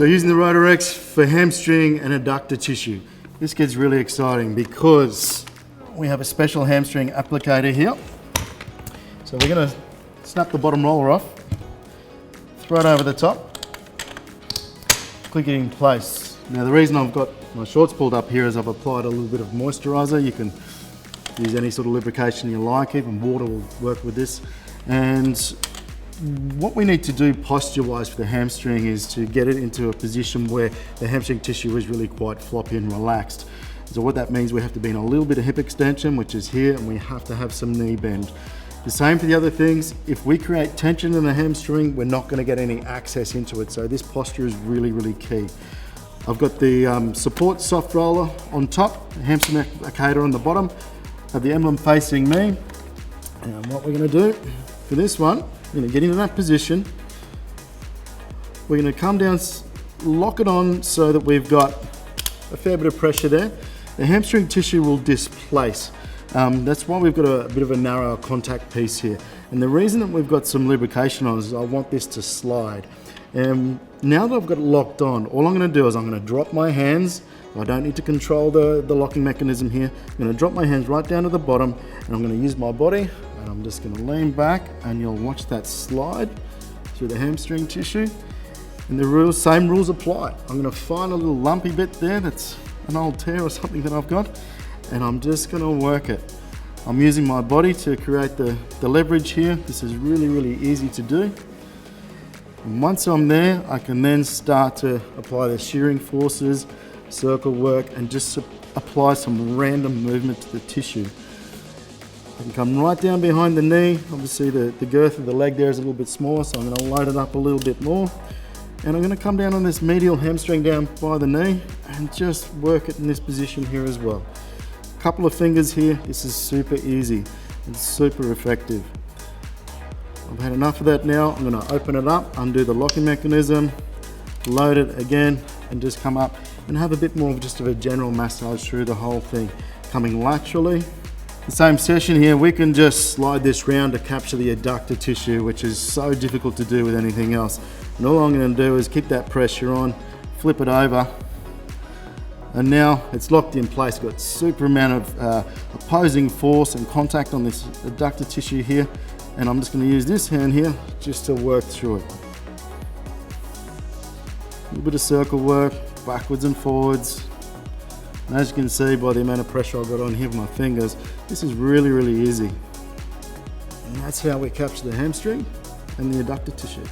So using the Rotor X for hamstring and adductor tissue. This gets really exciting because we have a special hamstring applicator here. So we're going to snap the bottom roller off, throw it over the top, click it in place. Now the reason I've got my shorts pulled up here is I've applied a little bit of moisturizer. You can use any sort of lubrication you like, even water will work with this. And what we need to do posture-wise for the hamstring is to get it into a position where the hamstring tissue is really quite floppy and relaxed. So what that means, we have to be in a little bit of hip extension, which is here, and we have to have some knee bend. The same for the other things. If we create tension in the hamstring, we're not going to get any access into it. So this posture is really, really key. I've got the support soft roller on top, the hamstring applicator on the bottom, have the emblem facing me. And what we're going to do for this one, we're going to get into that position. We're going to come down, lock it on so that we've got a fair bit of pressure there. The hamstring tissue will displace. That's why we've got a bit of a narrow contact piece here. And the reason that we've got some lubrication on is I want this to slide. And now that I've got it locked on, all I'm going to do is I'm going to drop my hands. I don't need to control the locking mechanism here. I'm going to drop my hands right down to the bottom, and I'm going to use my body, and I'm just going to lean back, and you'll watch that slide through the hamstring tissue. And the same rules apply. I'm going to find a little lumpy bit there that's an old tear or something that I've got, and I'm just going to work it. I'm using my body to create the leverage here. This is really, really easy to do. And once I'm there, I can then start to apply the shearing forces, circle work, and just apply some random movement to the tissue. I can come right down behind the knee. Obviously the girth of the leg there is a little bit smaller, so I'm going to load it up a little bit more. And I'm going to come down on this medial hamstring down by the knee and just work it in this position here as well. A couple of fingers here. This is super easy and super effective. I've had enough of that now. I'm going to open it up, undo the locking mechanism, load it again, and just come up and have a bit more of just a general massage through the whole thing. Coming laterally. The same session here, we can just slide this round to capture the adductor tissue, which is so difficult to do with anything else. And all I'm going to do is keep that pressure on, flip it over, and now it's locked in place. Got super amount of opposing force and contact on this adductor tissue here, and I'm just going to use this hand here just to work through it. A little bit of circle work, backwards and forwards. And as you can see by the amount of pressure I've got on here with my fingers, this is really, really easy. And that's how we capture the hamstring and the adductor tissue.